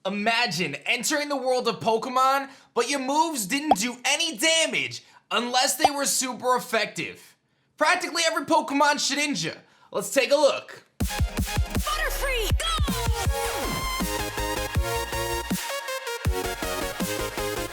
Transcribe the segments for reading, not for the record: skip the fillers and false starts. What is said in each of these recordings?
Imagine entering the world of Pokemon, but your moves didn't do any damage unless they were super effective. Practically every Pokemon Shedinja. Let's take a look. Butterfree, go!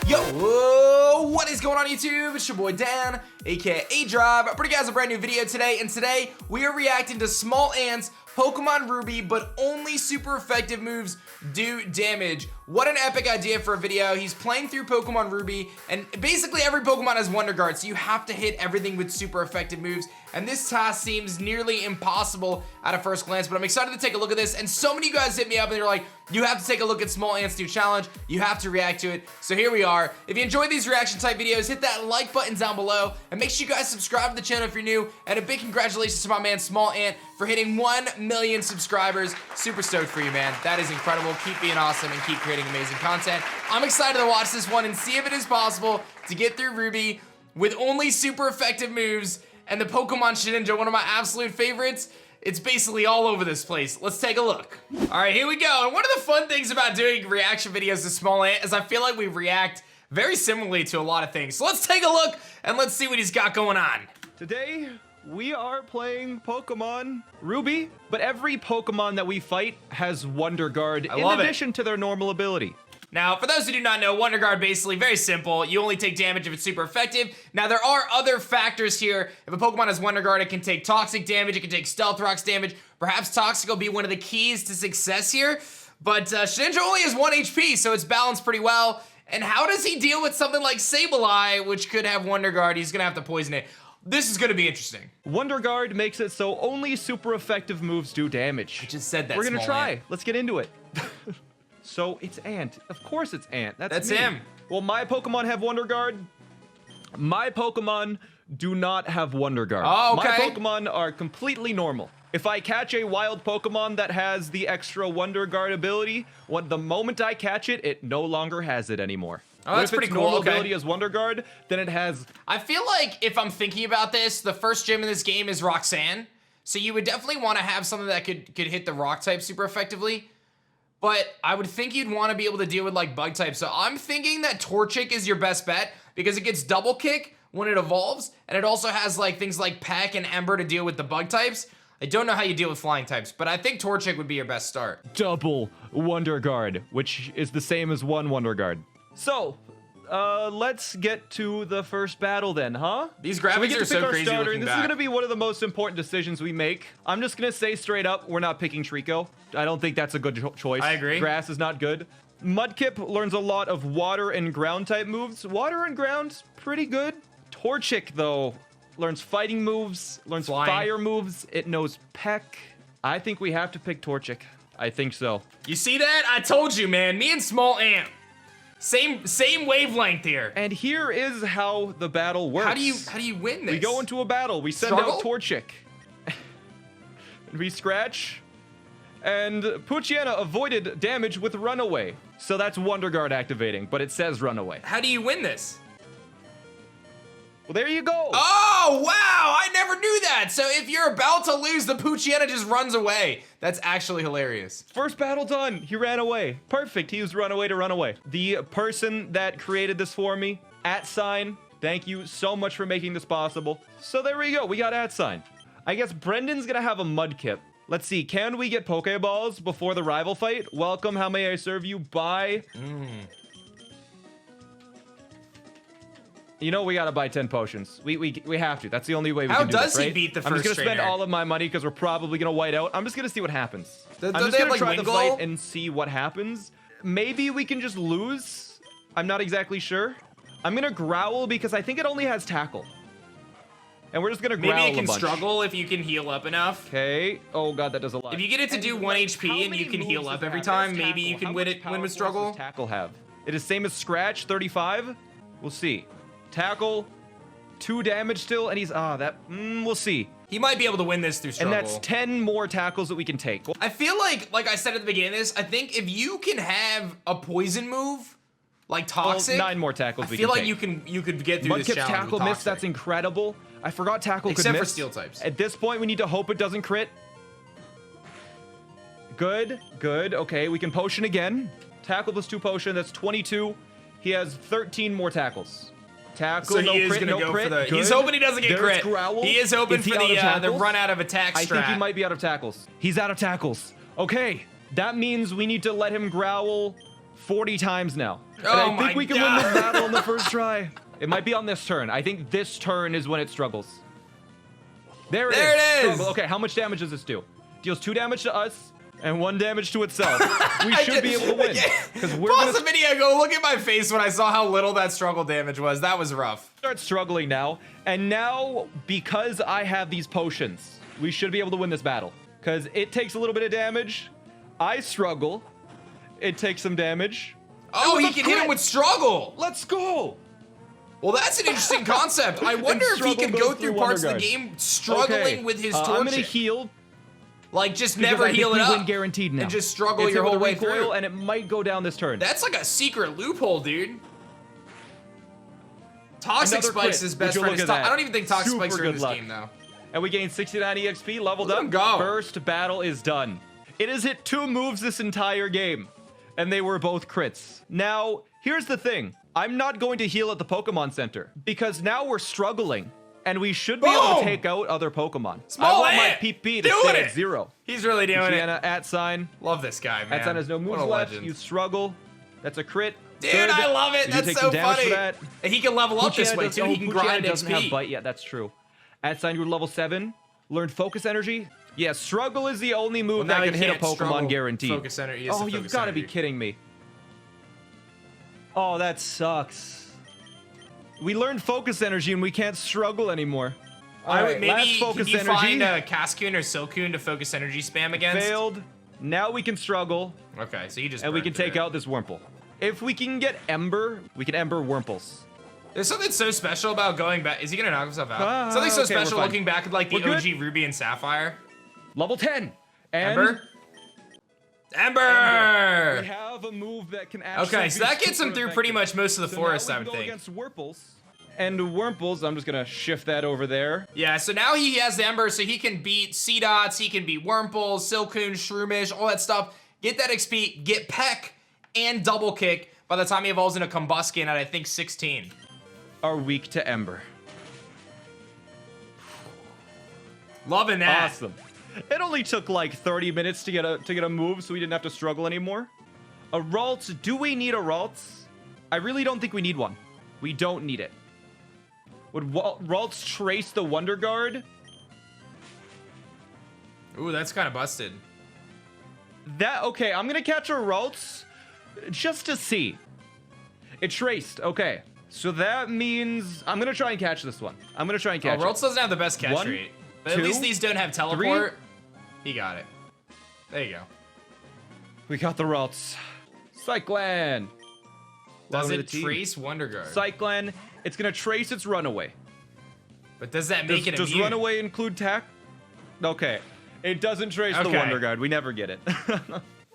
Yo, whoa, what is going on YouTube? It's your boy Dan, aka aDrive, bringing you guys a brand new video today, and today we are reacting to SmallAnts Pokemon Ruby, but only super effective moves do damage. What an epic idea for a video. He's playing through Pokemon Ruby, and basically every Pokemon has Wonder Guard, so you have to hit everything with super effective moves, and this task seems nearly impossible at a first glance, but I'm excited to take a look at this, and so many of you guys hit me up and they're like, you have to take a look at SmallAnt's new challenge, you have to react to it, so here we are. If you enjoy these reaction type videos, hit that like button down below, and make sure you guys subscribe to the channel if you're new, and a big congratulations to my man SmallAnt for hitting 1 million subscribers. Super stoked for you, man. That is incredible. Keep being awesome and keep creating amazing content. I'm excited to watch this one and see if it is possible to get through Ruby with only super effective moves, and the Pokemon Shedinja, one of my absolute favorites. It's basically all over this place. Let's take a look. All right, here we go. And one of the fun things about doing reaction videos to SmallAnt is I feel like we react very similarly to a lot of things. So let's take a look and let's see what he's got going on. Today, we are playing Pokemon Ruby, but every Pokemon that we fight has Wonder Guard in addition to their normal ability. Now, for those who do not know, Wonder Guard basically very simple. You only take damage if it's super effective. Now, there are other factors here. If a Pokemon has Wonder Guard, it can take Toxic damage, it can take Stealth Rocks damage. Perhaps Toxic will be one of the keys to success here. But Shedinja only has 1 HP, so it's balanced pretty well. And how does he deal with something like Sableye, which could have Wonder Guard? He's gonna have to poison it. This is gonna be interesting. Wonder Guard makes it so only super effective moves do damage. I just said that. We're gonna try. Let's get into it. So it's Ant. Of course it's Ant. That's me. him. Well, my Pokemon have Wonder Guard. My Pokemon do not have Wonder Guard. Oh, okay. My Pokemon are completely normal. If I catch a wild Pokemon that has the extra Wonder Guard ability, the moment I catch it, it no longer has it anymore. Oh, that's pretty cool. Normal ability is Wonder Guard, then it has... I feel like if I'm thinking about this, the first gym in this game is Roxanne. So you would definitely want to have something that could hit the rock type super effectively. But I would think you'd want to be able to deal with like bug types. So I'm thinking that Torchic is your best bet because it gets double kick when it evolves. And it also has like things like Peck and Ember to deal with the bug types. I don't know how you deal with flying types, but I think Torchic would be your best start. Double Wonder Guard, which is the same as 1 Wonder Guard. So, let's get to the first battle then, huh? These graphics are so crazy looking This is gonna be one of the most important decisions we make. I'm just gonna say straight up, we're not picking Trico. I don't think that's a good choice. I agree. Grass is not good. Mudkip learns a lot of water and ground type moves. Water and ground, pretty good. Torchic, though, learns fighting moves, learns fire moves. It knows Peck. I think we have to pick Torchic. I think so. You see that? I told you, man. Me and SmallAnt. Same wavelength here. And here is how the battle works. How do you win this? We go into a battle. We send out Torchic. We scratch. And Poochyena avoided damage with Runaway. So that's Wonder Guard activating, but it says Runaway. How do you win this? Well, there you go. Oh, wow! I never knew that! So if you're about to lose, the Poochyena just runs away. That's actually hilarious. First battle done. He ran away. Perfect. He used Runaway to run away. The person that created this for me, @sign, thank you so much for making this possible. So there we go. We got @sign. I guess Brendan's gonna have a Mudkip. Let's see. Can we get Pokeballs before the rival fight? Welcome. How may I serve you? Bye. You know we gotta buy 10 potions. We have to. That's the only way we can do this, right? How does he beat the first I'm just gonna trainer? spend all of my money because we're probably gonna white out. I'm just gonna see what happens. Don't I'm just they have, gonna like, try the Wingull? fight and see what happens. Maybe we can just lose. I'm not exactly sure. I'm gonna Growl because I think it only has Tackle. And we're just gonna Growl a bunch. Maybe it can struggle if you can heal up enough. Okay. Oh god, that does a lot. If you get it to do 1 HP and you can heal up every time, maybe you can win with struggle. What does Tackle have? It is same as Scratch, 35. We'll see. Tackle, 2 damage still, and he's we'll see. He might be able to win this through struggle. And that's 10 more tackles that we can take. I feel like I said at the beginning of this, I think if you can have a poison move, like Toxic, 9 more tackles we can take. I feel like you could get through this Mudkip's challenge tackle with miss, that's incredible. I forgot Tackle could miss. Except for Steel types. At this point, we need to hope it doesn't crit. Good, good. Okay, we can potion again. Tackle plus 2 potion, that's 22. He has 13 more tackles. Tackle, So no he is crit, gonna no go crit. for the. Good. He's hoping he doesn't get There's crit. Growl. He is hoping Is he for out of the tackles? run out of attack strat. I think he might be out of tackles. He's out of tackles. Okay, that means we need to let him growl 40 times now. And Oh I think we can my win this God. battle on the first try. It might be on this turn. I think this turn is when it struggles. There it is. Struggle. Okay, how much damage does this do? Deals 2 damage to us and 1 damage to itself. We should be able to win. Because we're Pause gonna the video. Go look at my face when I saw how little that struggle damage was. That was rough. start struggling now. And now, because I have these potions, we should be able to win this battle. Because it takes a little bit of damage. I struggle. It takes some damage. Oh, It was he a can hit him crit. with struggle. Let's go. Well, that's an interesting concept. I wonder if he struggle can goes go through through parts Wonder of the Guard. game struggling Okay, with his I'm torch. gonna heal. Like, just because never I think heal it we up. win guaranteed now. And just struggle It's your able whole to way recoil, through. and it might go down this turn. That's like a secret loophole, dude. Toxic Another Spike's crit. his best Would you friend. look Is at I that? don't even think Toxic Super Spikes are in good this luck. game, though. And we gained 69 EXP, leveled Let up. him go. First battle is done. It has hit 2 moves this entire game, and they were both crits. Now, here's the thing. I'm not going to heal at the Pokemon Center, because now we're struggling, and we should be able to Boom! take out other Pokemon. I Small want my Ant! PP to Doing stay it! at 0. He's really doing it. Gianna, at sign. Love this guy, man. At sign has no moves What a left. legend. You struggle. That's a crit. Dude, Good. I love it. You That's take so some damage funny. for that. And he can level up this Pucciana way, does- too. He can Pucciana grind doesn't have XP. bite yet. That's true. At sign, you're level 7. Learned focus energy. Yeah, struggle is the only move Well, now that he can hit a can't Pokemon struggle. guaranteed. Focus energy is Oh, the you've focus got to be energy. kidding me. Oh, that sucks. We learned focus energy and we can't struggle anymore. All I right, would maybe last focus can you energy. find Cascoon or Silcoon to focus energy spam against? Failed. Now we can struggle, Okay, so you just and we burned can through take it. out this Wurmple. If we can get Ember, we can Ember Wurmples. There's something so special about going back. Is he gonna knock himself out? Ah, Something so okay, we're special fine. looking back at like the We're good. OG Ruby and Sapphire. Level 10. And Ember. we Ember. have a move that can actually Okay, so be that gets him super through pretty effective. much most of the So forest, now I we would can go think. against Wurmples. And Wurmples, I'm just gonna shift that over there. Yeah, so now he has the Ember, so he can beat Seedots, he can beat Wurmples, Silcoon, Shroomish, all that stuff. Get that XP, get Peck, and Double Kick by the time he evolves into Combuskin at, I think, 16. Are weak to Ember. Loving that. Awesome. It only took like 30 minutes to get a move, so we didn't have to struggle anymore. A Ralts. Do we need a Ralts? I really don't think we need one. We don't need it. Would Ralts trace the Wonder Guard? Ooh, that's kind of busted. Okay, I'm gonna catch a Ralts just to see. It traced. Okay, so that means I'm gonna try and catch this one. I'm gonna try and catch it. Ralts doesn't have the best catch 1, rate, but at 2, least these don't have teleport. He got it. There you go. We got the Ralts. Cyclan. Does Welcome to it the team. trace Wonder Guard? Cyclan. It's gonna trace its Runaway. But does that make it Does immune? Runaway include tack? Okay. It doesn't trace the Okay. Wonder Guard. We never get it.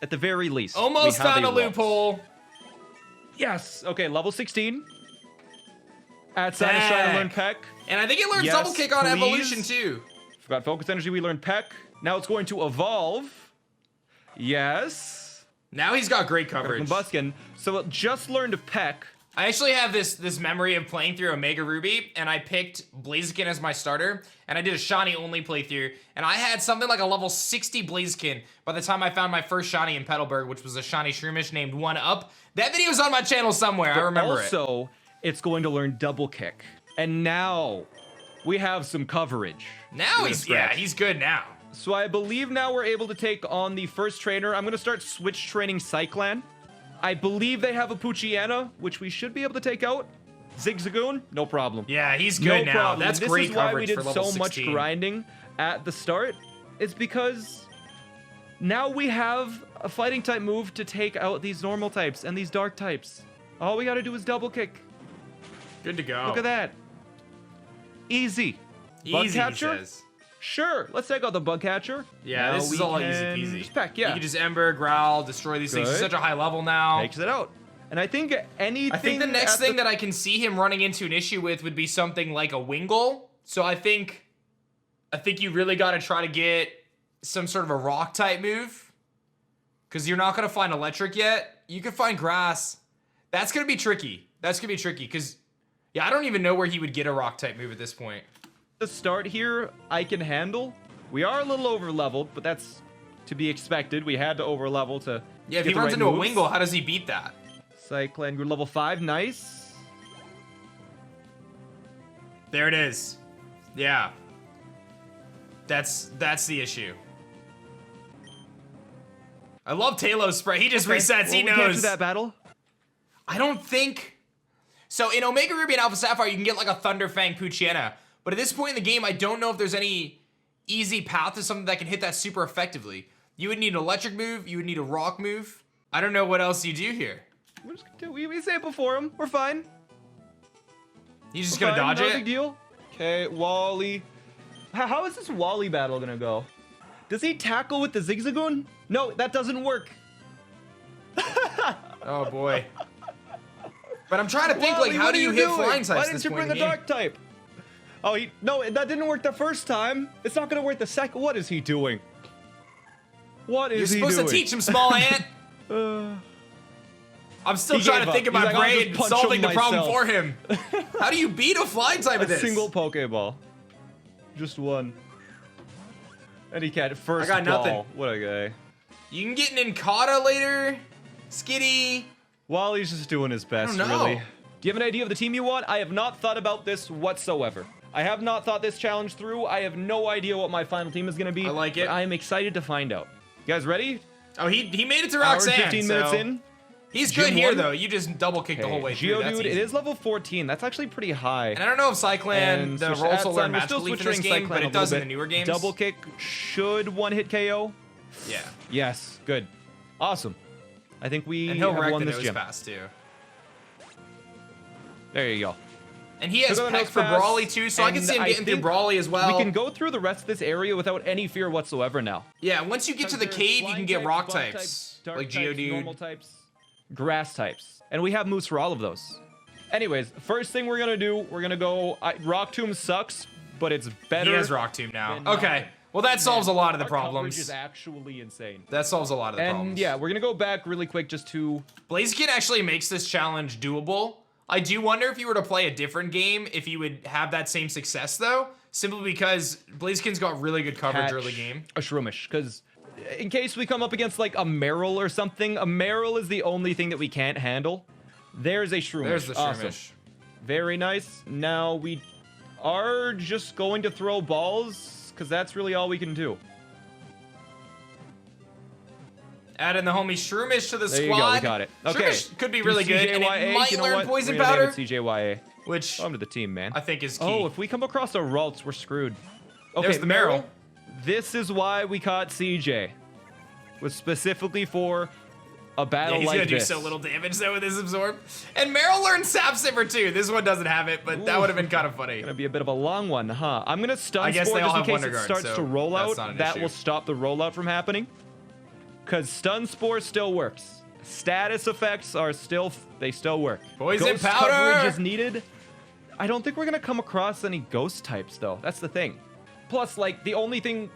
At the very least. Almost we have found a Ralts. loophole. Yes. Okay, level 16. At Sign is trying to learn Peck. And I think it learns Yes, Double Kick on please. Evolution too. Forgot Focus Energy. We learned Peck. Now it's going to evolve. Yes. Now he's got great Got a coverage. Combuskin. So it just learned Peck. I actually have this memory of playing through Omega Ruby, and I picked Blaziken as my starter, and I did a Shiny only playthrough, and I had something like a level 60 Blaziken by the time I found my first Shiny in Petalburg, which was a Shiny Shroomish named 1-Up. That video's on my channel somewhere, I remember it. Also, it's going to learn Double Kick. And now we have some coverage. Now with a he's scratch. good now. So I believe now we're able to take on the first trainer. I'm going to start switch training Cyclan. I believe they have a Poochyena, which we should be able to take out. Zigzagoon, no problem. Yeah, he's No good now. problem. That's This great is why coverage we for did level so 16. much grinding at the start. It's because now we have a fighting type move to take out these normal types and these dark types. All we got to do is double kick. Good to go. Look at that. Easy. Bug Easy, catcher? he says. Sure, let's take out the bug catcher. Yeah, Now this is we all can easy peasy. just Peck, yeah. You can just Ember, Growl, destroy these things. He's Good. such a high level now. Takes it out. And I think anything. I think the next at thing that I can see him running into an issue with would be something like a Wingull. So I think you really got to try to get some sort of a rock type move, because you're not going to find electric yet. you can find grass. That's gonna be tricky. That's gonna be tricky, because, yeah, I don't even know where he would get a rock type move at this point. The start here, I can handle. We are a little over leveled, but that's to be expected. We had to over level to Yeah, if get he the runs right into a moves. Wingull, how does he beat that? Cyclone grew level 5, nice. There it is. Yeah. That's the issue. I love Talos spray. He just resets. He We can't do knows. that battle. I don't think. So in Omega Ruby and Alpha Sapphire, you can get like a Thunderfang Poochyena. But at this point in the game, I don't know if there's any easy path to something that can hit that super effectively. You would need an electric move. You would need a rock move. I don't know what else you do here. We say it before him. We're fine. He's just We're gonna fine, dodge no it. big deal. Okay, Wally. How is this Wally battle gonna go? Does he tackle with the Zigzagoon? No, that doesn't work. Oh boy. But I'm trying to think, Wally, like, how what do are you hit doing? flying types? Why at didn't this you point bring in the the game? dark type? Oh, no, that didn't work the first time. It's not gonna work the second. What is he doing? What is You're he supposed doing? to teach him, SmallAnt. I'm still He trying gave to think up. of He's my like, I'll brain just punch solving him the problem myself. for him. How do you beat a flying type of A this? single Pokeball. Just one. And he can't. First I got nothing. ball. What a guy. You can get an Incada later. Skitty. Wally's just doing his best, know. really. Do you have an idea of the team you want? I have not thought about this whatsoever. I have not thought this challenge through. I have no idea what my final team is going to be. I like it. But I am excited to find out. You guys ready? Oh, he made it to Hour Roxanne. 15 minutes so in. He's Gym good here, one. though. You just double kick the whole way through. That's Geodude, it easy. is level 14. That's actually pretty high. And I don't know if Cyclan, And the switch roll to also learn We're Magical still Leaf in this switching game, Cyclan but a it does in little the newer bit. games. Double kick should one-hit KO. Yeah. Yes, good. Awesome. I think we And he'll have wreck won the this nose gym. pass, too. There you go. And he has Took on the Peck nose for pass, Brawly, too, so I can and see him I getting through think Brawly as well. We can go through the rest of this area without any fear whatsoever now. Yeah, once you get to the cave, you can get rock types. Dark Like types, Geodude. normal types, grass types. And we have moves for all of those. Anyways, first thing we're gonna do, we're gonna go. Rock Tomb sucks, but it's better. He has Rock Tomb now. than Okay. nothing. Well, that solves a lot of the Our coverage problems. is actually insane. That solves a lot of the And problems. yeah, we're gonna go back really quick just to. Blaziken actually makes this challenge doable. I do wonder if you were to play a different game, if you would have that same success, though. Simply because Blaziken's got really good coverage catch early game. a Shroomish, because in case we come up against like a Meryl or something, a Meryl is the only thing that we can't handle. There's a Shroomish. There's the Awesome. Shroomish. Very nice. Now we are just going to throw balls, because that's really all we can do. Add in the homie Shroomish to the There squad. you go, we got it. Okay. Shroomish could be Do really good, and CJYA, it might you know learn what? Poison We're gonna name Powder, it CJYA. which Welcome to the team, man. I think is key. Oh, if we come across a Ralts, we're screwed. Okay, There's the Meryl. This is why we caught CJ. Was specifically for a battle Yeah, he's like gonna do this. so little damage though with his absorb. And Meryl learned Sap Sipper too. This one doesn't have it, but that Ooh. would have been kind of funny. Gonna be a bit of a long one, huh? I'm gonna stun I guess Spore they all just in have case Wonder it Guard, starts so to roll that's out. not an That issue. will stop the rollout from happening. Cause stun Spore still works. Status effects are still they still work. Poison Ghost powder! coverage is needed. I don't think we're gonna come across any ghost types though. That's the thing. Plus, like the only thing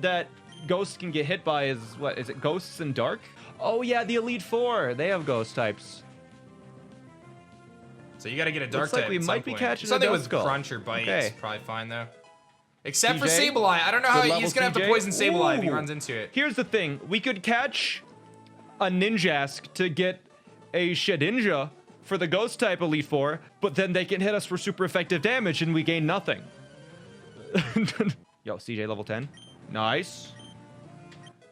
that ghosts can get hit by is what is it? Ghosts and dark? Oh yeah, the Elite Four. They have ghost types. So you got to get a dark Looks like type. we at some might be point. catching a something with Duskull. crunch or bite. Okay. Is probably fine though. Except for CJ? Sableye. I don't know how Good he's level gonna have to CJ? poison Sableye if he Ooh. runs into it. Here's the thing. We could catch a Ninjask to get a Shedinja for the Ghost type Elite Four, but then they can hit us for super effective damage and we gain nothing. Yo, CJ level 10. Nice.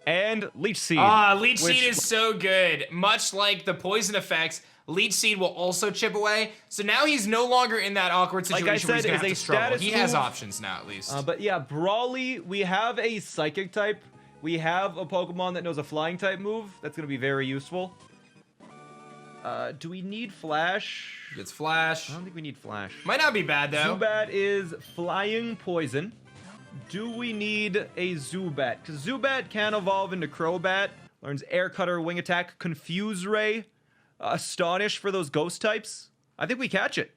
And Leech Seed. Ah, Leech which- Seed is so good. Much like the poison effects, Leech Seed will also chip away. So now he's no longer in that awkward Like situation I where he's said, gonna is have a to struggle. status He has move. options now at least. But yeah, Brawly, we have a Psychic type. We have a Pokemon that knows a Flying type move. That's going to be very useful. Do we need Flash? Gets Flash. I don't think we need Flash. Might not be bad though. Zubat is Flying Poison. Do we need a Zubat? Because Zubat can evolve into Crobat. Learns Air Cutter, Wing Attack, Confuse Ray, Astonish for those ghost types. I think we catch it.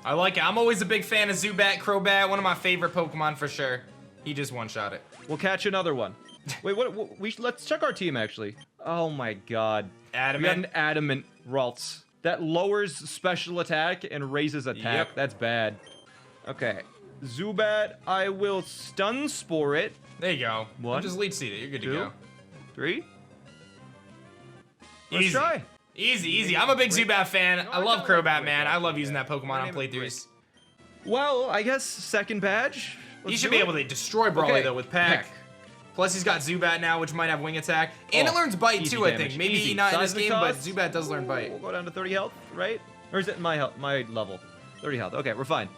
I like it. I'm always a big fan of Zubat, Crobat. One of my favorite Pokemon for sure. He just one-shot it. We'll catch another one. Wait, what let's check our team actually. Oh my god. Adamant. We got an adamant Ralts. That lowers special attack and raises attack. Yep. That's bad. Okay. Zubat, I will stun spore it. There you go. One, Just leech seed it. You're good to 2, go. 3. Let's Easy. try. Easy. I'm a big Zubat fan. No, I I love don't like Crobat, Brick, man. I love actually, using yeah. that Pokemon My on name is playthroughs. Well, I guess second badge. You Let's should do be it. able to destroy Brawly, Okay, though, with Peck. Peck. Plus, he's got Zubat now, which might have Wing Attack. And Oh, it learns Bite, easy too, I damage. think. Maybe Easy. not in this Seismic game, but toss. Zubat does learn Bite. We'll go down to 30 health, right? Or is it my health, my level? 30 health. Okay, we're fine.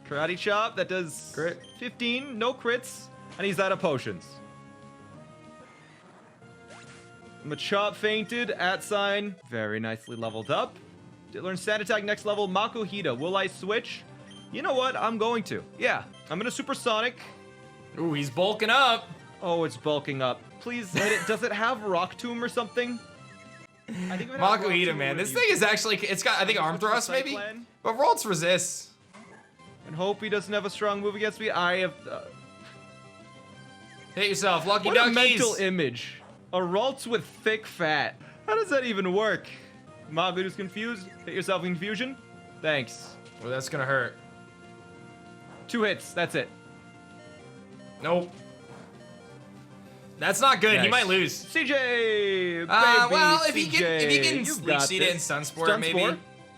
Karate Chop, that does Crit. 15, no crits, and he's out of potions. Machop fainted, @, very nicely leveled up. Did learn Sand Attack next level, Makuhita. Will I switch? You know what? I'm going to. Yeah, I'm gonna Supersonic. Ooh, he's bulking up. Oh, it's bulking up. Please hit it. Does it have Rock Tomb or something? I think it would have Rock Makuhita, Tomb, man. it This would thing use is actually, it's got, I think, Arm Thrust, maybe? Cyclone. But Ralts resists. And hope he doesn't have a strong move against me. I have. Hit yourself, Lucky What a Duckies. mental image. A Ralts with thick fat. How does that even work? Magudu's confused. Hit yourself in confusion. Thanks. Well, that's gonna hurt. 2 hits. That's it. Nope. That's not good. He Nice. might lose. CJ. Baby, Well, if he CJ, can you've Leech got Seed it this. and Sunspore, maybe.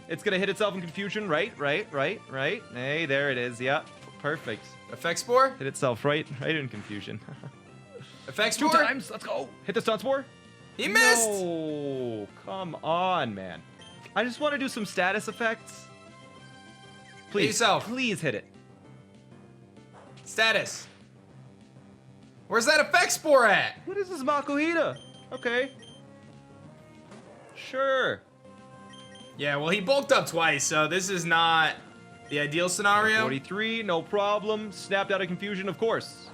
It's gonna hit itself in confusion. Right. Hey, there it is. Yeah. Perfect. Effect Spore? Hit itself right in confusion. Effect 2 Spore? times. Let's go. Hit the stun spore. He missed! No, come on, man. I just want to do some status effects. Please, yourself. please hit it. Status. Where's that Effect Spore at? What is this Makuhita? Okay. Sure. Yeah, well, he bulked up twice, so this is not the ideal scenario. 43, no problem. Snapped out of confusion, of course.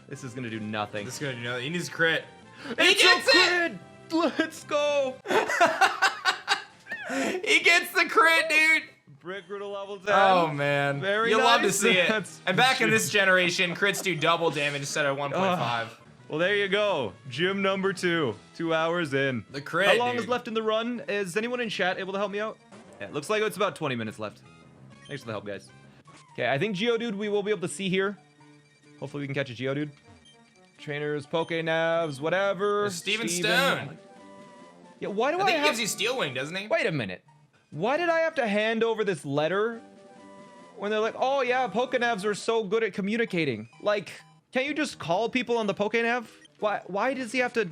This is gonna do nothing. This is gonna do nothing. He needs a crit. He It's gets a it! crit! Let's go! He gets the crit, dude! Brick Riddle level 10. Oh, man. Very You'll love to nice. see it. That's- And back in this generation, crits do double damage instead of 1.5. Well, there you go. Gym number 2. 2 hours in. The crit, How long dude. is left in the run? Is anyone in chat able to help me out? Yeah, it looks like it's about 20 minutes left. Thanks for the help, guys. Okay, I think Geodude we will be able to see here. Hopefully we can catch a Geodude. Trainers, Pokénavs, whatever. Steven Stone. Yeah, why do I I think he have... gives you Steel Wing, doesn't he? Wait a minute. Why did I have to hand over this letter when they're like, oh yeah, Pokénavs are so good at communicating? Like, can't you just call people on the Pokénav? Why does he have to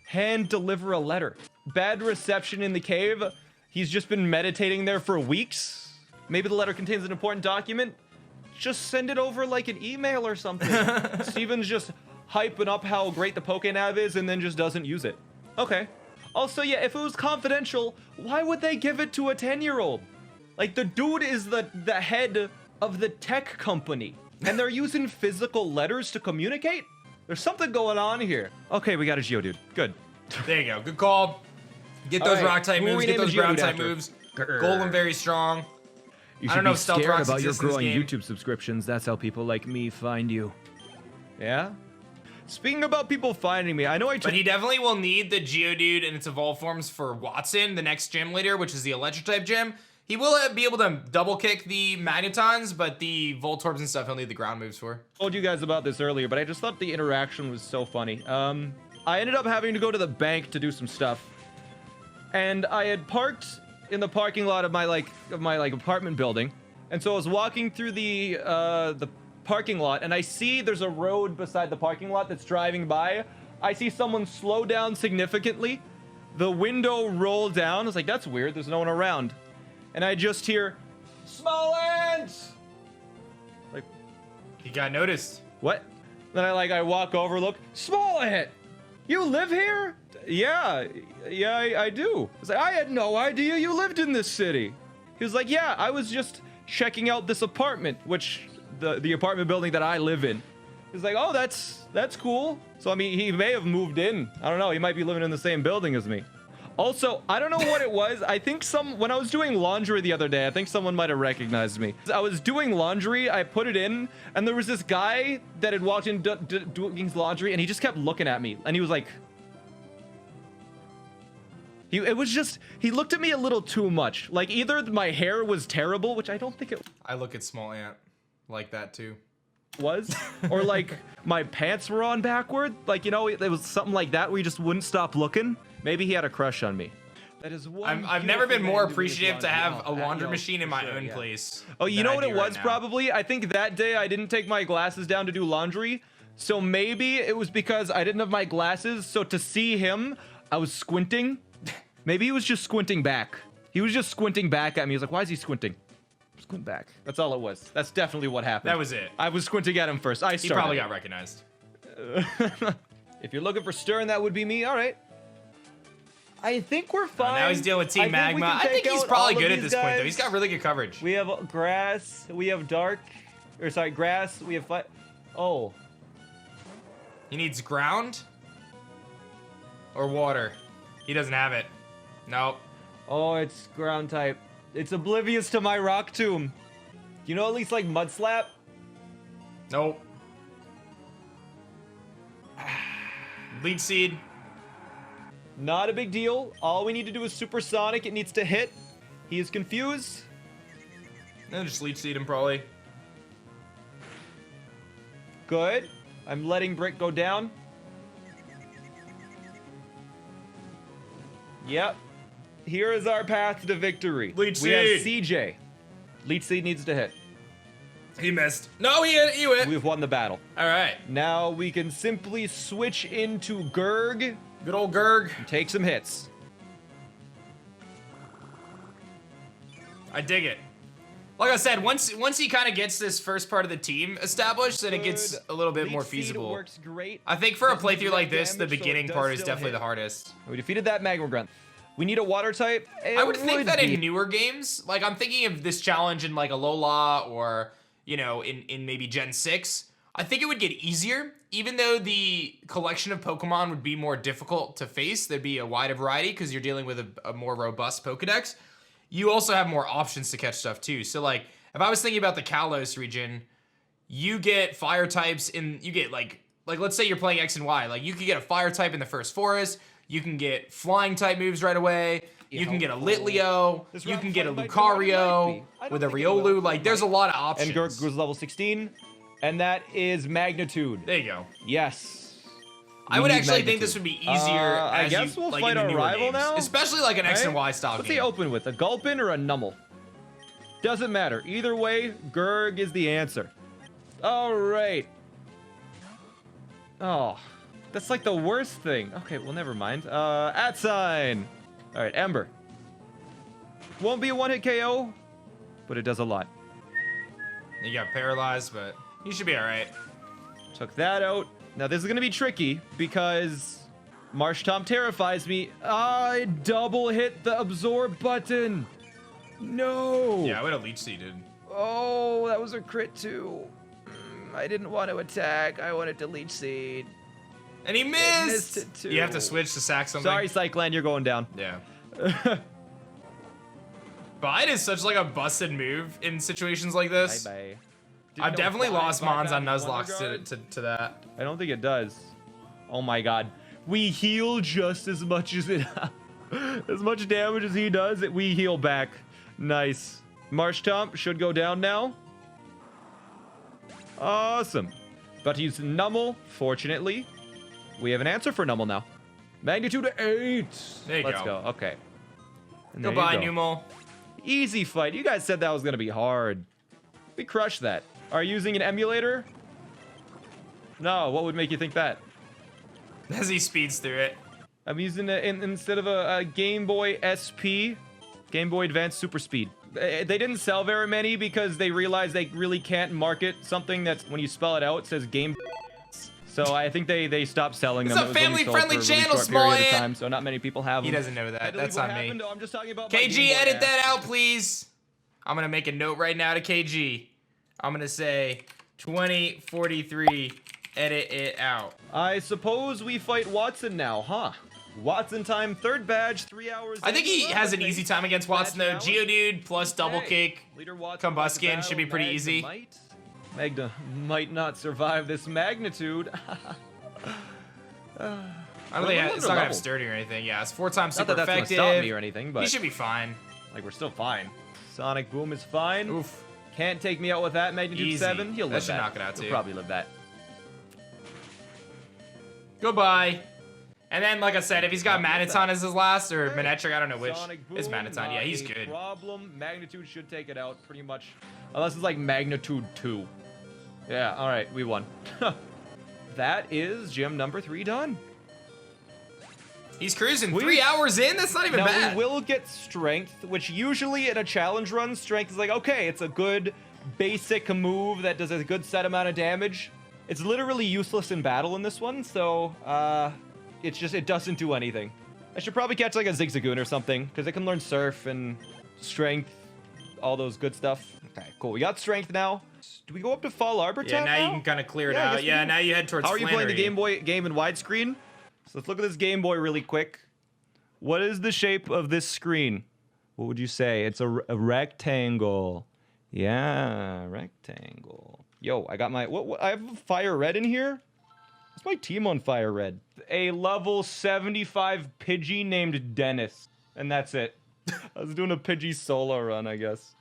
hand deliver a letter? Bad reception in the cave. He's just been meditating there for weeks. Maybe the letter contains an important document. Just send it over like an email or something. Steven's just hyping up how great the Pokénav is and then just doesn't use it. Okay. Also, yeah, if it was confidential, why would they give it to a 10-year-old? Like, the dude is the head of the tech company, and they're using physical letters to communicate? There's something going on here. Okay, we got a Geodude. Good. There you go. Good call. Get those All right, rock-type who are moves, we get naming those Geodude ground-type after? moves. Grr. Golem very strong. You I don't know if Stealth Rocks about your exist in this growing game. YouTube subscriptions. That's how people like me find you. Yeah? Speaking about people finding me, I know I took... But he definitely will need the Geodude and its evolved forms for Watson, the next gym leader, which is the Electric-type gym. He will be able to double-kick the Magnetons, but the Voltorbs and stuff he'll need the ground moves for. told you guys about this earlier, but I just thought the interaction was so funny. I ended up having to go to the bank to do some stuff, and I had parked in the parking lot of my apartment building, and so I was walking through the parking lot, and I see there's a road beside the parking lot that's driving by. I see someone slow down significantly. The window rolled down. I was like, that's weird. There's no one around, and I just hear, SmallAnts! Like, He got noticed. what? Then I walk over, look, SmallAnt! You live here? Yeah, I do. I was like, I had no idea you lived in this city. He was like, yeah, I was just checking out this apartment, which the apartment building that I live in. He's like, oh, that's cool. So I mean, he may have moved in. I don't know. He might be living in the same building as me. Also, I don't know what it was. I think when I was doing laundry the other day, I think someone might have recognized me. I was doing laundry, I put it in, and there was this guy that had walked in doing his laundry, and he just kept looking at me, and he was like, he looked at me a little too much. Like, either my hair was terrible, which I don't think it I look at SmallAnt like that too. Was, or like my pants were on backward. Like, you know, it was something like that where you just wouldn't stop looking. Maybe he had a crush on me. That is one. I've never been more appreciative to have a laundry machine in my own place. Oh, you know what it was probably? I think that day I didn't take my glasses down to do laundry. So maybe it was because I didn't have my glasses. So to see him, I was squinting. Maybe he was just squinting back. He was just squinting back at me. He was like, why is he squinting? Squint back. That's all it was. That's definitely what happened. That was it. I was squinting at him first. He probably got recognized. If you're looking for Stern, that would be me. All right. I think we're fine. Now he's dealing with Team Magma. I think he's probably good at this point, though. He's got really good coverage. We have grass. We have dark. Or sorry, grass. We have fire. Oh. He needs ground or water. He doesn't have it. Nope. Oh, it's ground type. It's oblivious to my rock tomb. You know, at least like Mud Slap? Nope. Leech Seed. Not a big deal. All we need to do is Supersonic. It needs to hit. He is confused. No, just Leech Seed him probably. Good. I'm letting Brick go down. Yep. Here is our path to victory. Leech Seed. We have CJ. Leech Seed needs to hit. He missed. No, he hit. He went. We've won the battle. All right. Now we can simply switch into Gurg. Good old Gurg. And take some hits. I dig it. Like I said, once he kind of gets this first part of the team established, then it gets a little bit more feasible. Works great. I think for a playthrough like this, the beginning part is definitely the hardest. We defeated that Magma Grunt. We need a water type. I would think that in newer games, like I'm thinking of this challenge in like Alola or, you know, in maybe Gen 6, I think it would get easier. Even though the collection of Pokemon would be more difficult to face, there'd be a wider variety because you're dealing with a more robust Pokedex. You also have more options to catch stuff too. So like, if I was thinking about the Kalos region, you get fire types you get like let's say you're playing X and Y, like you could get a fire type in the first forest, you can get flying type moves right away, you can get a Litleo, you can get a Lucario with a Riolu, like there's a lot of options. And Gurg goes level 16, and that is Magnitude. There you go. Yes. I would actually think this would be easier. I guess we'll fight our rival now, especially like an X and Y style game. What's he open with? A Gulpin or a Numel? Doesn't matter. Either way, Gurg is the answer. All right. Oh, that's like the worst thing. Okay, well, never mind. @sign. All right, Ember. Won't be a one-hit KO, but it does a lot. You got paralyzed, but you should be all right. Took that out. Now, this is going to be tricky because Marshtomp terrifies me. I double hit the absorb button. No. Yeah, I would have leech seeded. Oh, that was a crit too. I didn't want to attack. I wanted to leech seed. And he missed. Missed it too. You have to switch to sack something. Sorry, Cyclan, you're going down. Yeah. Bide is such like a busted move in situations like this. Bye-bye. I've definitely lost Mons on Nuzlocke to that. I don't think it does. Oh my god. We heal just as much as it... as much damage as he does, we heal back. Nice. Marshtomp should go down now. Awesome. But he's Numel, fortunately. We have an answer for Numel now. Magnitude 8. There you Let's go. Okay. And Goodbye, Numel. Easy fight. You guys said that was going to be hard. We crushed that. Are you using an emulator? No, what would make you think that? As he speeds through it. I'm using it instead of a Game Boy SP, Game Boy Advance Super Speed. They didn't sell very many because they realized they really can't market something that's, when you spell it out, it says Game. So I think they stopped selling them. It's a family-friendly channel, SmallAnt. So not many people have them. He doesn't know that. That's on me. I'm just talking about KG, edit that out, please. I'm gonna make a note right now to KG. I'm gonna say 2043. Edit it out. I suppose we fight Watson now, huh? Watson time, third badge, 3 hours. I think he has an easy time against Watson though. Geodude plus double kick, Leader Watson Combuskin should be pretty easy. Magna might not survive this magnitude. I don't think it's not gonna have sturdy or anything. Yeah, it's 4 times super not that that's effective. gonna stop me or anything, but He should be fine. like we're still fine. Sonic Boom is fine. Oof. Can't take me out with that magnitude Easy. 7. He'll That live should that. knock it out, He'll too. probably live that. Goodbye. And then, like I said, if he's got Magneton as his last, or Alright. Manectric, I don't know which. Sonic Boom, It's Magneton, not yeah, he's a good. Problem. Magnitude should take it out pretty much. Unless it's like magnitude 2. Yeah, alright, we won. That is gym number 3 done. He's cruising 3 hours in? That's not even Now bad. we will get strength, which usually in a challenge run, strength is like, okay, it's a good basic move that does a good set amount of damage. It's literally useless in battle in this one, so it doesn't do anything. I should probably catch like a Zigzagoon or something, because it can learn Surf and Strength, all those good stuff. Okay, cool. We got Strength now. Do we go up to Fall Arbor Yeah, Tap now you can kind of clear it Yeah, I out. guess we Yeah, do. now you head towards How are you playing the Flannery. game in widescreen? So let's look at this Game Boy really quick. What is the shape of this screen? What would you say? It's a rectangle. Yeah, rectangle. Yo, I got my... What, I have Fire Red in here? What's my team on Fire Red? A level 75 Pidgey named Dennis. And that's it. I was doing a Pidgey solo run, I guess.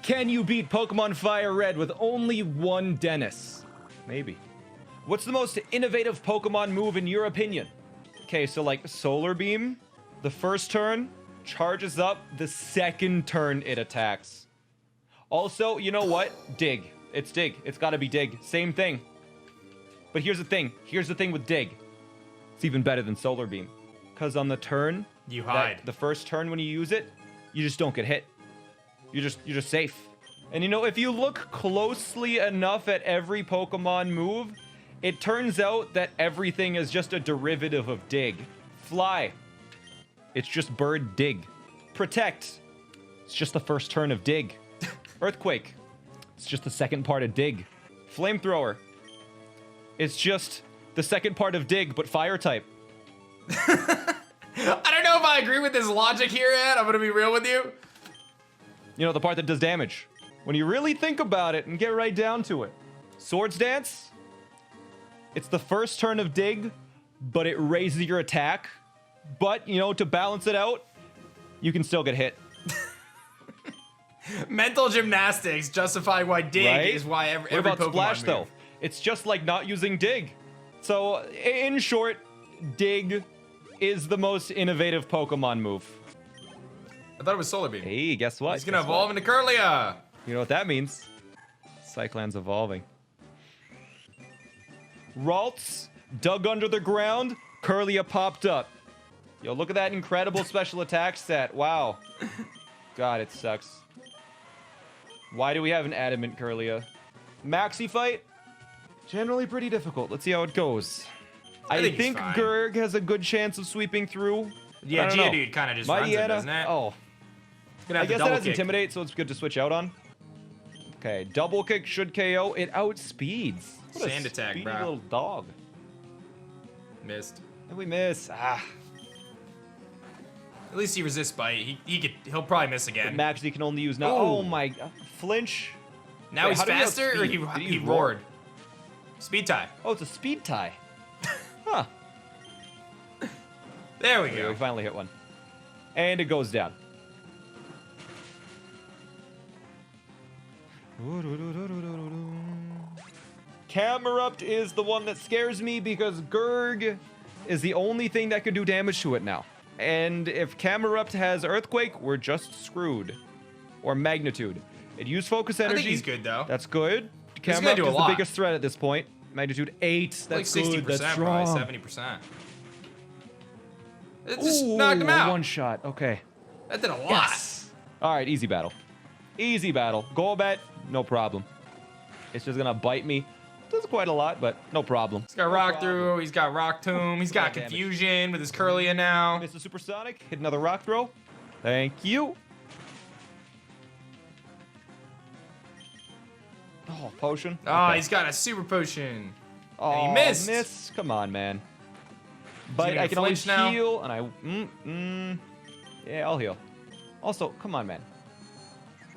Can you beat Pokemon Fire Red with only one Dennis? Maybe. What's the most innovative Pokemon move in your opinion? Okay, so like Solar Beam, the first turn charges up, the second turn it attacks. Also, you know what? Dig. It's Dig. It's gotta be Dig. Same thing. But here's the thing. Here's the thing with Dig. It's even better than Solar Beam. Because on the turn, You hide. the first turn when you use it, you just don't get hit. You're just safe. And you know, if you look closely enough at every Pokemon move, it turns out that everything is just a derivative of Dig. Fly. It's just Bird Dig. Protect. It's just the first turn of Dig. Earthquake. It's just the second part of Dig. Flamethrower. It's just the second part of Dig, but Fire type. I don't know if I agree with this logic here, Ed. I'm gonna be real with you. You know, the part that does damage. When you really think about it and get right down to it. Swords Dance. It's the first turn of Dig, but it raises your attack. But, you know, to balance it out, you can still get hit. Mental gymnastics justify why Dig Right? is why every What about Pokemon Splash, move. though? It's just like not using Dig. So, in short, Dig is the most innovative Pokemon move. I thought it was Solar Beam. Hey, guess what? He's gonna Guess evolve what? into Curlia. You know what that means? Cyclone's evolving. Ralts dug under the ground. Curlia popped up. Yo, look at that incredible special attack set. Wow. God, it sucks. Why do we have an adamant Curlia? Maxi fight? Generally pretty difficult. Let's see how it goes. I think he's think fine. Gurg has a good chance of sweeping through. Yeah, I don't know. Geodude kind of just runs it, Mightyena? doesn't it? Oh, Gonna I have to guess that double has kick. Intimidate, so it's good to switch out on. Okay, double kick should KO. It outspeeds. What Sand a attack, speedy bro. little dog. Missed. And we miss. Ah. At least he resists bite. He'll probably miss again. Max, he can only use now. Ooh. Oh my God. Flinch. Now Wait, he's how do we have faster, or speed? Did he he roared. Speed tie. Oh, it's a speed tie. Huh. There we Okay, go. we finally hit one. And it goes down. Camerupt is the one that scares me because Gurg is the only thing that can do damage to it now. And if Camerupt has Earthquake, we're just screwed. Or Magnitude. It used Focus I Energy. think he's good though. That's good. He's gonna Camerupt do a is the lot. biggest threat at this point. Magnitude 8. That's like 60%, good. That's probably strong. 70%. It just Ooh, knocked him out. One shot. Okay. That did a lot. Yes. All right, easy battle. Easy battle. Golbat, no problem. It's just gonna bite me. Does quite a lot, but no problem. He's got Rock Through, he's got Rock Tomb, he's got Damage. Confusion with his Curlia now. Mr. Supersonic, hit another rock throw. Thank you. Oh, potion. Oh, Okay. he's got a Super Potion. Oh, he missed. Miss. Come on, man. But gonna I can always flinch now? heal, and yeah, I'll heal. Also, come on, man.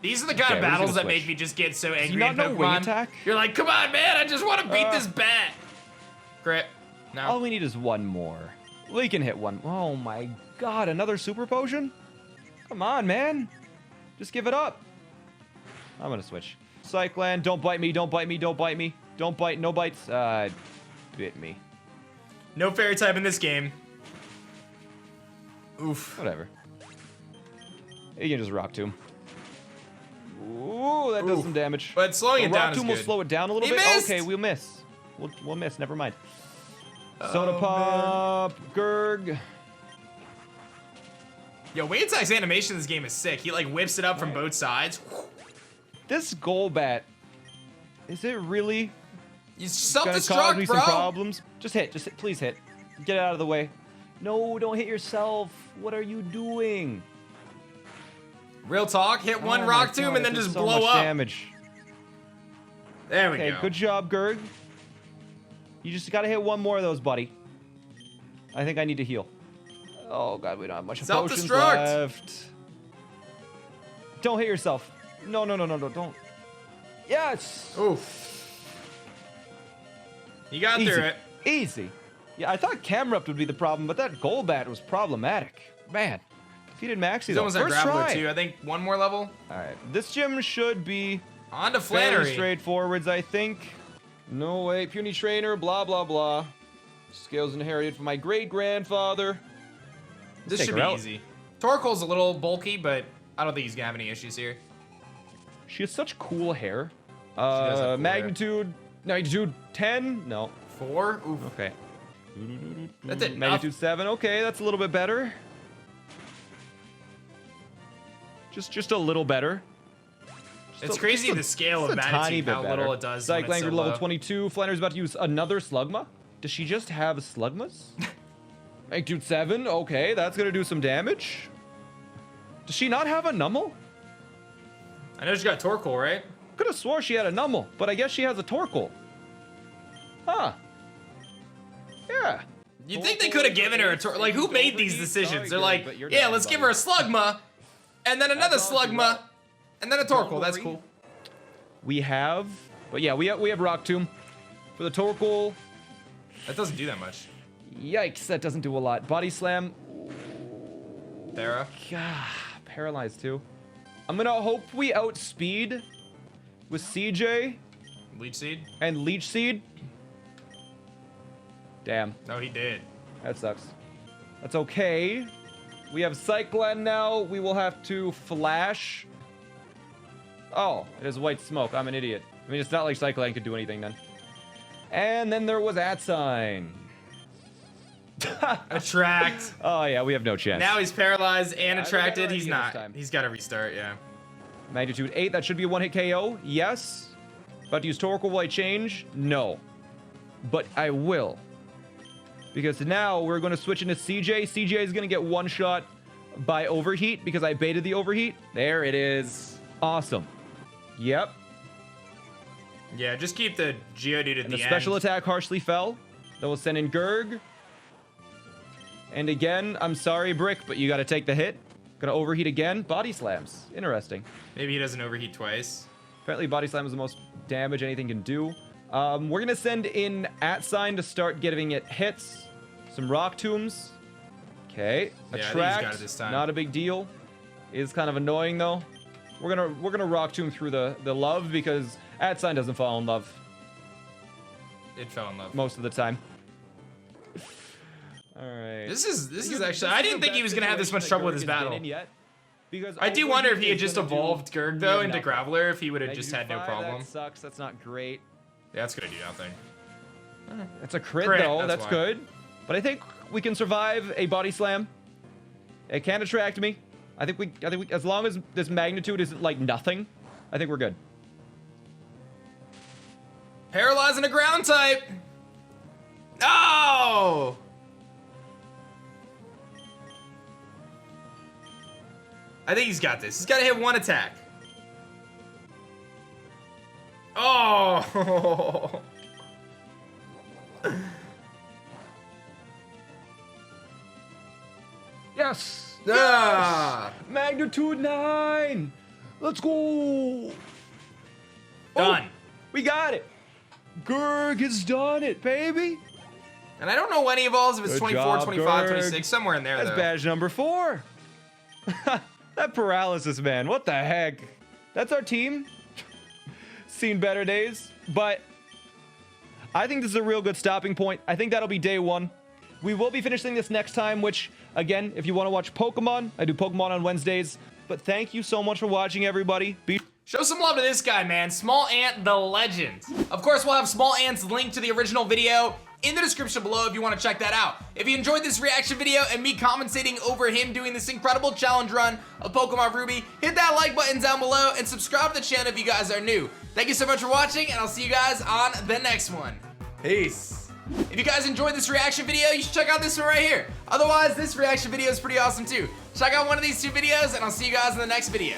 These are the kind of Okay, we're just battles that gonna make switch. me just get so angry not in know wing Pokemon. attack? You're like, come on, man, I just want to beat this bat. Crit. No. All we need is one more. We can hit one. Oh my god, another super potion? Come on, man. Just give it up. I'm gonna switch. Cyclan, don't bite me, don't bite me, don't bite me. Don't bite, no bites. Bit me. No fairy type in this game. Oof. Whatever. You can just Rock Tomb. Ooh, that does Oof. some damage. But slowing it down Rock is Tomb will good. slow it down a little He bit. missed! Okay, we'll miss. We'll miss. Never mind. Soda Oh, Pop, Gurg. Yo, Wayne Sack's animation in this game is sick. He like whips it up from both sides. This Golbat, is it really You gonna cause self-destruct, me bro. some problems? Just hit, please hit. Get it out of the way. No, don't hit yourself. What are you doing? Real talk, hit one Oh Rock my Tomb God, and then it did just so blow much up. damage. There we Okay, go. good job, Gurg. You just gotta hit one more of those, buddy. I think I need to heal. Oh god, we don't have much potions Self-destruct. left. Don't hit yourself. No, don't. Yes! Oof. You got Easy. through it. Easy. Yeah, I thought Camerupt would be the problem, but that Golbat was problematic. Man. Defeated Maxie He's though. almost at First Graveler try. too. I think one more level. Alright, this gym should be On to fairly Flannery. straightforwards, I think. No way, puny trainer, blah blah blah. Skills inherited from my great-grandfather. This take should her be out. easy. Torkoal's a little bulky, but I don't think he's gonna have any issues here. She has such cool hair. does have cool Magnitude 10? No. 4? Oof. Okay. That did Magnitude 7. Okay, that's a little bit better. Just a little better. It's crazy the scale of a tiny Magnitude, bit how better. little it does. when Psych it's so Language level low. 22. Flannery's about to use another Slugma. Does she just have Slugmas? Magnitude 7. Okay, that's gonna do some damage. Does she not have a Numel? I know she got Torkoal, right? Could have swore she had a Numel, but I guess she has a Torkoal. Huh. Yeah. You'd think they could have given her a Torkoal. Like, who made these decisions? They're like, yeah, let's give her a Slugma, and then another Slugma, and then a Torkoal. That's cool. We have, but yeah, we have Rock Tomb for the Torkoal. That doesn't do that much. Yikes, that doesn't do a lot. Body Slam. Thera. God, paralyzed too. I'm gonna hope we outspeed with CJ Leech Seed? and Leech Seed. Damn, No, he did. that sucks. That's okay. We have Cyclan now. We will have to Flash. Oh, it is white smoke. I'm an idiot. I mean, it's not like Cyclan could do anything then. And then there was Atsign. Attract. Oh yeah, we have no chance. Now he's paralyzed and I think I attracted. got He's it not. this time. He's got to restart, yeah. Magnitude 8, that should be a one-hit KO. Yes. About to use Torkoal, will I change? No. But I will. Because now we're going to switch into CJ. CJ is going to get one shot by Overheat because I baited the Overheat. There it is. Awesome. Yep. Yeah, just keep the Geodude at And the the end. special attack harshly fell. That will send in Gurg. And again, I'm sorry, Brick, but you got to take the hit. Gonna Overheat again. Body Slams. Interesting. Maybe he doesn't overheat twice. Apparently, Body Slam is the most damage anything can do. We're gonna send in Atsign to start giving it hits. Some Rock Tombs. Okay. Yeah, I think he's Attract. got it this time. Not a big deal. Is kind of annoying though. We're gonna Rock Tomb through the love because Atsign doesn't fall in love It fell in love. most of the time. All right. This is actually. I didn't think he was gonna have this much trouble with his battle. Because I do wonder if he had just evolved Gurg though into nothing. Graveler, if he would have just had no problem. That sucks. That's not great. Yeah, that's gonna do nothing. It's a crit, Crit, though. that's That's why. good. But I think we can survive a Body Slam. It can't attract me. I think we, as long as this magnitude isn't like nothing, I think we're good. Paralyzing a ground type. Oh! I think he's got this. He's got to hit one attack. Oh! Yes. Ah. Magnitude 9. Let's go. Done. Oh, we got it. Gurg has done it, baby. And I don't know when he evolves, if it's Good 24, job, 25, Gurg. 26, somewhere in there, That's though. badge number 4. That paralysis, man. What the heck? That's our team. Seen better days, but I think this is a real good stopping point. I think that'll be day 1. We will be finishing this next time, which, again, if you want to watch Pokemon, I do Pokemon on Wednesdays. But thank you so much for watching, everybody. Show some love to this guy, man. SmallAnt, the legend. Of course, we'll have SmallAnt's link to the original video in the description below if you want to check that out. If you enjoyed this reaction video and me commentating over him doing this incredible challenge run of Pokemon Ruby, hit that like button down below and subscribe to the channel if you guys are new. Thank you so much for watching, and I'll see you guys on the next one. Peace. If you guys enjoyed this reaction video, you should check out this one right here. Otherwise, this reaction video is pretty awesome too. Check out one of these 2 videos, and I'll see you guys in the next video.